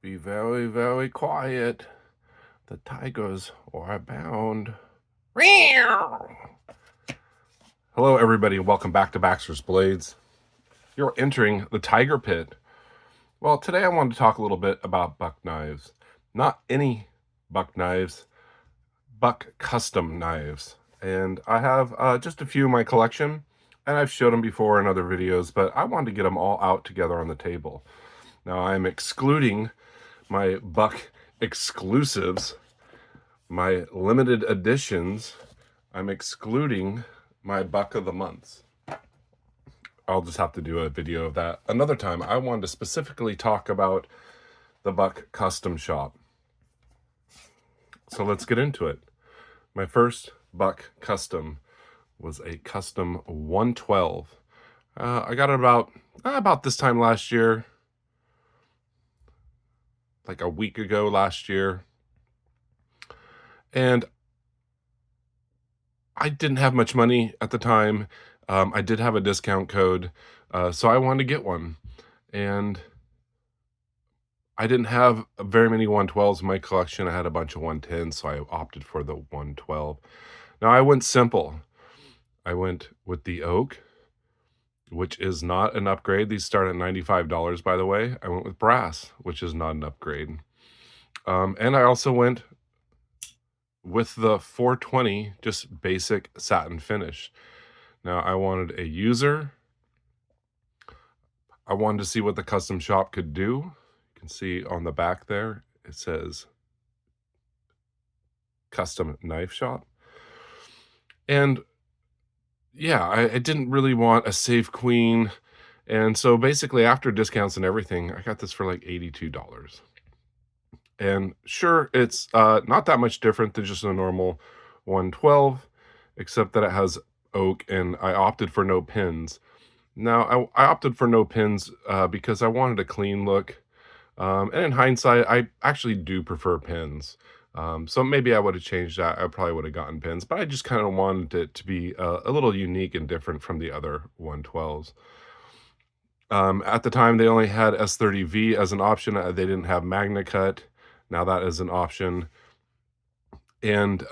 Be very, very quiet. The tigers are bound. Hello, everybody, and welcome back to Baxter's Blades. You're entering the tiger pit. Well, today I wanted to talk a little bit about buck knives. Not any buck knives, buck custom knives. And I have just a few in my collection, and I've showed them before in other videos, but I wanted to get them all out together on the table. Now, I'm excluding my buck exclusives, my limited editions. I'm excluding my buck of the months. I'll just have to do a video of that another time. I wanted to specifically talk about the buck custom shop. So let's get into it. My first buck custom was a custom 112. I got it about this time last year, like a week ago last year. And I didn't have much money at the time. I did have a discount code, so I wanted to get one. And I didn't have very many 112s in my collection. I had a bunch of 110s, so I opted for the 112. Now, I went simple. I went with the oak, which is not an upgrade. These start at $95, by the way. I went with brass, which is not an upgrade. And I also went with the 420, just basic satin finish. Now, I wanted a user. I wanted to see what the custom shop could do. You can see on the back there, it says custom knife shop. And yeah, I didn't really want a safe queen. And so basically after discounts and everything, I got this for like $82. And sure, it's not that much different than just a normal 112, except that it has oak, and I opted for no pins. Now, I opted for no pins because I wanted a clean look. And in hindsight, I actually do prefer pins. So maybe I would have changed that. I probably would have gotten pins, but I just kind of wanted it to be a little unique and different from the other 112s. At the time, they only had S30V as an option. They didn't have MagnaCut. Now that is an option. And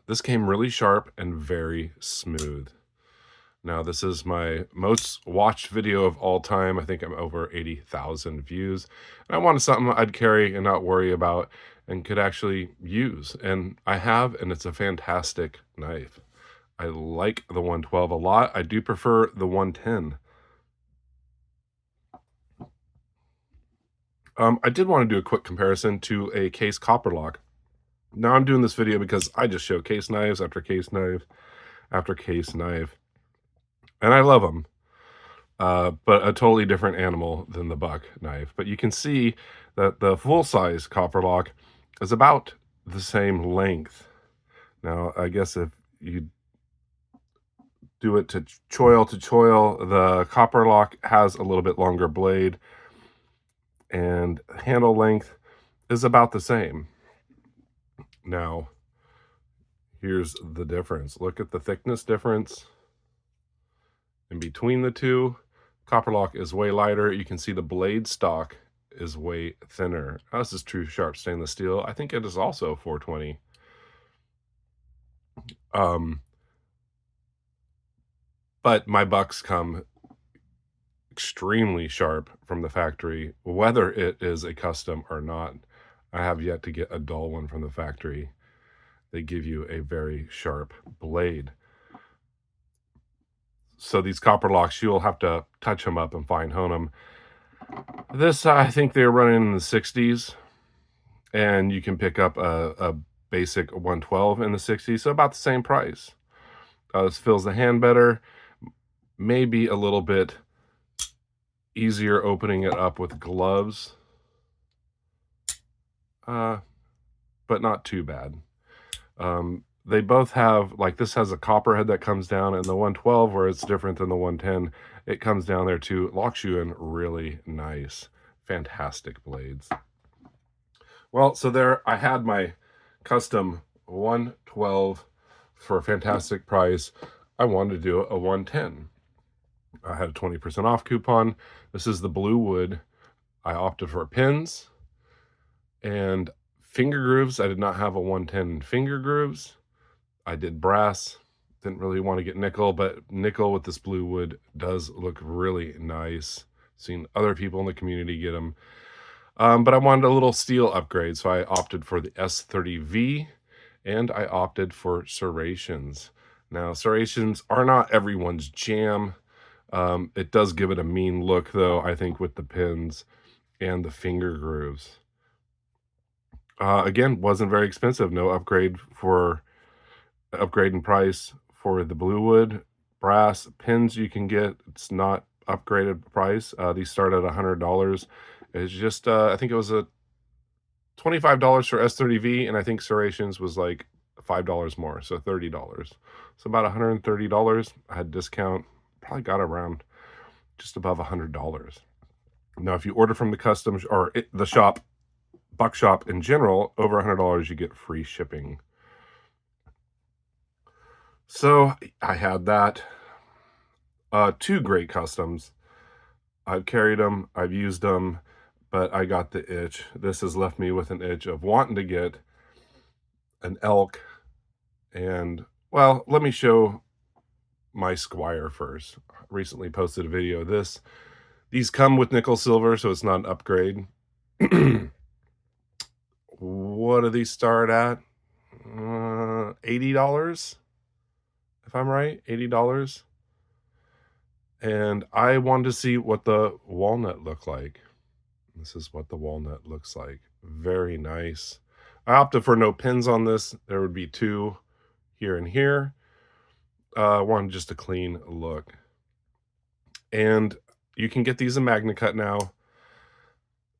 this came really sharp and very smooth. Now, this is my most watched video of all time. I think I'm over 80,000 views. And I wanted something I'd carry and not worry about and could actually use. And I have, and it's a fantastic knife. I like the 112 a lot. I do prefer the 110. I did want to do a quick comparison to a case Copperlock. Now, I'm doing this video because I just show case knives after case knife after case knife. And I love them, but a totally different animal than the buck knife. But you can see that the full-size Copperlock is about the same length. Now, I guess if you do it to choil, the Copperlock has a little bit longer blade, and handle length is about the same. Now, here's the difference. Look at the thickness difference. In between the two, Copperlock is way lighter. You can see the blade stock is way thinner. Now, this is true sharp stainless steel. I think it is also 420. But my bucks come extremely sharp from the factory, whether it is a custom or not. I have yet to get a dull one from the factory. They give you a very sharp blade. So these Copperlocks, you'll have to touch them up and fine hone them. This, I think they're running in the 60s, and you can pick up a basic 112 in the 60s, so about the same price. This fills the hand better, maybe a little bit easier opening it up with gloves, but not too bad. They both have, like, this has a copper head that comes down, and the 112, where it's different than the 110, it comes down there too. It locks you in really nice. Fantastic blades. Well, so there I had my custom 112 for a fantastic price. I wanted to do a 110. I had a 20% off coupon. This is the blue wood. I opted for pins. And finger grooves, I did not have a 110 finger grooves. I did brass. Didn't really want to get nickel, but nickel with this blue wood does look really nice. Seen other people in the community get them. But I wanted a little steel upgrade, so I opted for the S30V, and I opted for serrations. Now, serrations are not everyone's jam. It does give it a mean look, though, I think, with the pins and the finger grooves. Again, wasn't very expensive. No upgrade in price for the blue wood. Brass pins you can get. It's not upgraded price. These start at $100. It's just, I think it was a $25 for S30V, and I think serrations was like $5 more, so $30. So about $130. I had discount. Probably got around just above $100. Now, if you order from the customs or the shop, Buck Shop in general, over $100, you get free shipping. So I had that. Two great customs. I've carried them, I've used them, but I got the itch. This has left me with an itch of wanting to get an elk. And, well, let me show my Squire first. I recently posted a video of this. These come with nickel silver, so it's not an upgrade. What do these start at? $80, if I'm right, $80. And I wanted to see what the walnut looked like. This is what the walnut looks like. Very nice. I opted for no pins on this. There would be two here and here. I wanted just a clean look. And you can get these in MagnaCut now.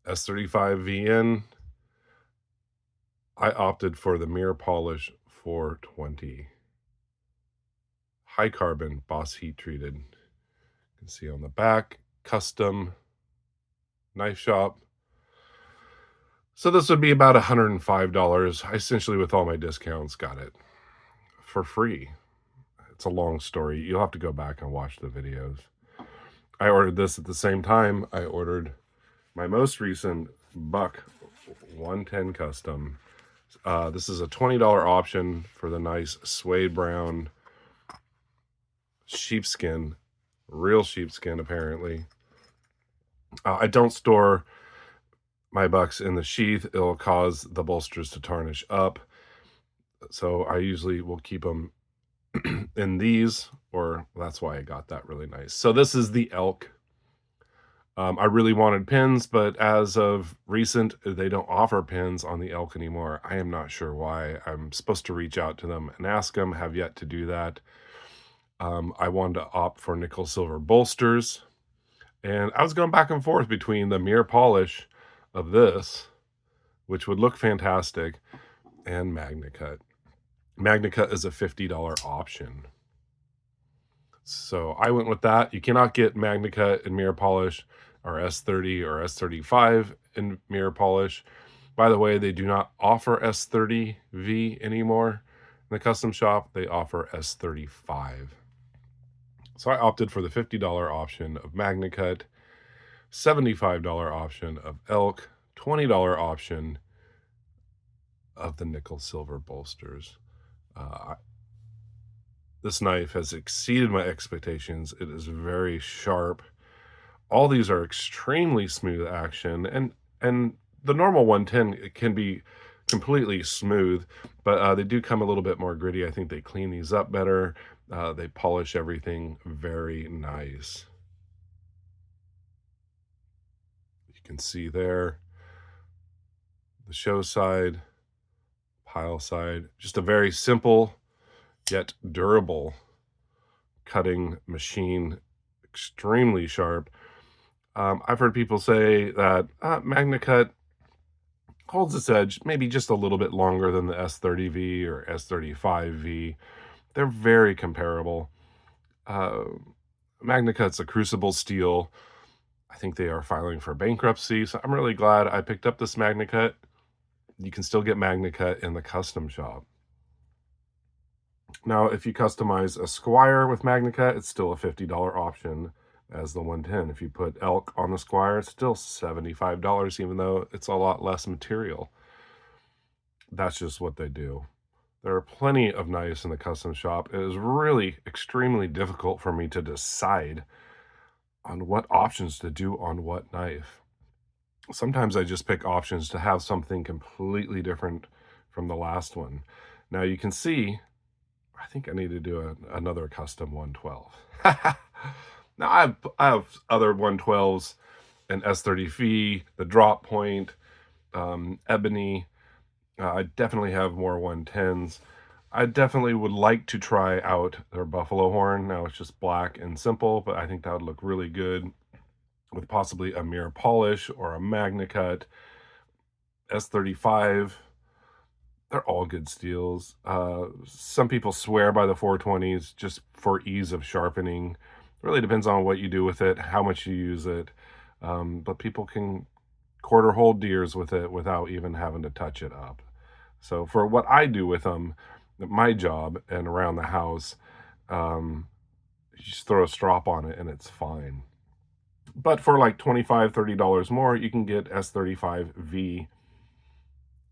S35VN. I opted for the mirror polish 420. High carbon, Boss heat treated. You can see on the back, custom knife shop. So this would be about $105. I essentially, with all my discounts, got it for free. It's a long story. You'll have to go back and watch the videos. I ordered this at the same time I ordered my most recent Buck 110 custom. This is a $20 option for the nice suede brown sheepskin, real sheepskin apparently. I don't store my bucks in the sheath. It'll cause the bolsters to tarnish up. So I usually will keep them in these, or that's why I got that really nice. So this is the elk. I really wanted pins, but as of recent, they don't offer pins on the elk anymore. I am not sure why. I'm supposed to reach out to them and ask them, have yet to do that. I wanted to opt for nickel silver bolsters, and I was going back and forth between the mirror polish of this, which would look fantastic, and MagnaCut. MagnaCut is a $50 option. So I went with that. You cannot get MagnaCut in mirror polish or S30 or S35 in mirror polish. By the way, they do not offer S30V anymore in the custom shop. They offer S35. So I opted for the $50 option of MagnaCut, $75 option of Elk, $20 option of the nickel silver bolsters. This knife has exceeded my expectations. It is very sharp. All these are extremely smooth action, and the normal 110 can be completely smooth, but they do come a little bit more gritty. I think they clean these up better. They polish everything very nice. You can see there the show side, pile side, just a very simple yet durable cutting machine, extremely sharp. I've heard people say that MagnaCut holds its edge maybe just a little bit longer than the S30V or S35V. They're very comparable. MagnaCut's a crucible steel. I think they are filing for bankruptcy, so I'm really glad I picked up this MagnaCut. You can still get MagnaCut in the custom shop. Now, if you customize a Squire with MagnaCut, it's still a $50 option as the 110. If you put Elk on the Squire, it's still $75, even though it's a lot less material. That's just what they do. There are plenty of knives in the custom shop. It is really extremely difficult for me to decide on what options to do on what knife. Sometimes I just pick options to have something completely different from the last one. Now you can see, I think I need to do another custom 112. Now I have other 112s, an S30V, the drop point, ebony. I definitely have more 110s. I definitely would like to try out their buffalo horn. Now it's just black and simple, but I think that would look really good with possibly a mirror polish or a MagnaCut. S35. They're all good steels. Some people swear by the 420s just for ease of sharpening. It really depends on what you do with it, how much you use it. But people can quarter hold deers with it without even having to touch it up. So for what I do with them, my job and around the house, you just throw a strop on it and it's fine. But for like $25-$30 more, you can get S35V.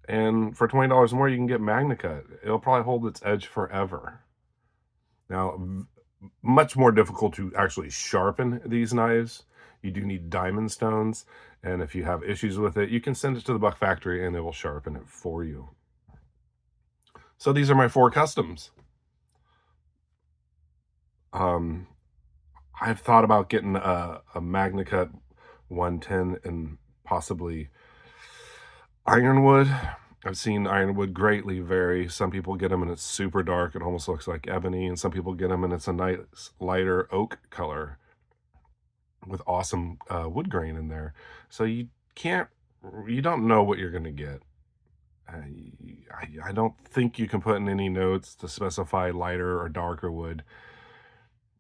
And for $20 more, you can get MagnaCut. It'll probably hold its edge forever. Now, much more difficult to actually sharpen these knives. You do need diamond stones, and if you have issues with it, you can send it to the Buck factory and it will sharpen it for you. So these are my 4 customs. I've thought about getting a MagnaCut 110 and possibly ironwood. I've seen ironwood greatly vary. Some people get them and it's super dark. It almost looks like ebony. And some people get them and it's a nice lighter oak color with awesome wood grain in there. So you don't know what you're going to get. I don't think you can put in any notes to specify lighter or darker wood.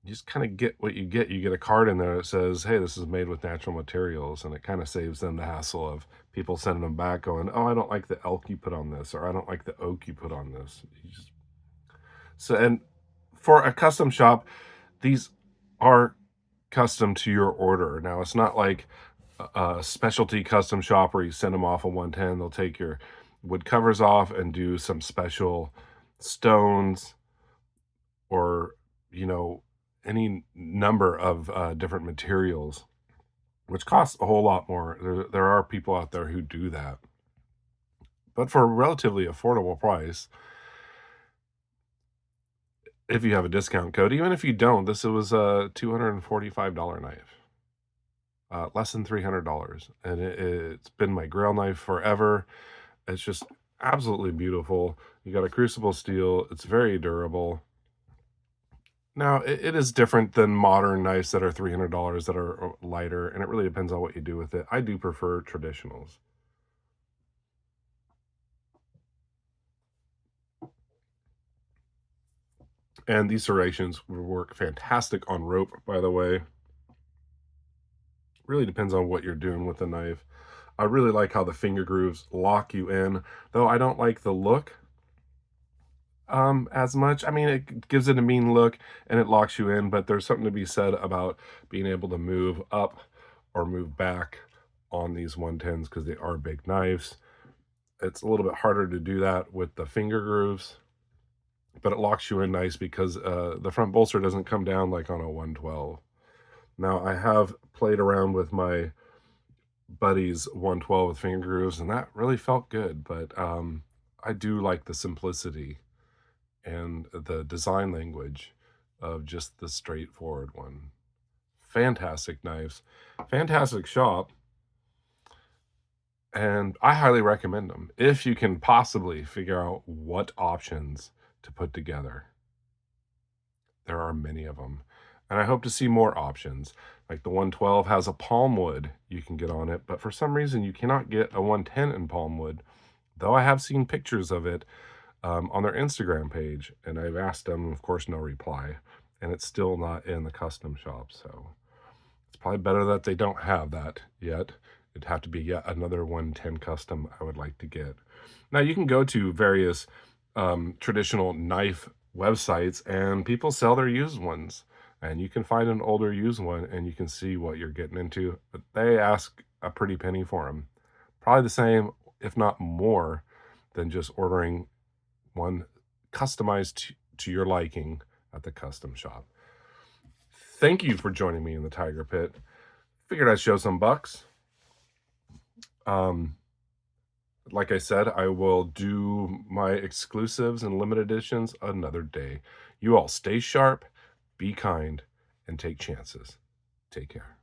You just kind of get what you get. You get a card in there that says, hey, this is made with natural materials, and it kind of saves them the hassle of people sending them back going, oh, I don't like the elk you put on this, or I don't like the oak you put on this. So, and for a custom shop, these are custom to your order. Now, it's not like a specialty custom shop where you send them off a 110. They'll take your wood covers off and do some special stones or, any number of different materials, which costs a whole lot more. There are people out there who do that. But for a relatively affordable price, if you have a discount code, even if you don't, this was a $245 knife. Less than $300. And it's been my grill knife forever. It's just absolutely beautiful. You got a crucible steel. It's very durable. Now, it is different than modern knives that are $300 that are lighter, and it really depends on what you do with it. I do prefer traditionals. And these serrations would work fantastic on rope, by the way. Really depends on what you're doing with the knife. I really like how the finger grooves lock you in, though I don't like the look as much. I mean, it gives it a mean look and it locks you in, but there's something to be said about being able to move up or move back on these 110s because they are big knives. It's a little bit harder to do that with the finger grooves, but it locks you in nice because the front bolster doesn't come down like on a 112. Now, I have played around with my buddy's 112 with finger grooves, and that really felt good, but I do like the simplicity and the design language of just the straightforward one. Fantastic knives, fantastic shop, and I highly recommend them if you can possibly figure out what options to put together. There are many of them, and I hope to see more options. Like the 112 has a palm wood you can get on it, but for some reason you cannot get a 110 in palm wood, though I have seen pictures of it on their Instagram page, and I've asked them, of course, no reply, and it's still not in the custom shop, so it's probably better that they don't have that yet. It'd have to be yet another 110 custom I would like to get. Now, you can go to various traditional knife websites, and people sell their used ones, and you can find an older used one, and you can see what you're getting into, but they ask a pretty penny for them. Probably the same, if not more, than just ordering one customized to your liking at the custom shop. Thank you for joining me in the Tiger Pit. Figured I'd show some bucks. Like I said, I will do my exclusives and limited editions another day. You all stay sharp, be kind, and take chances. Take care.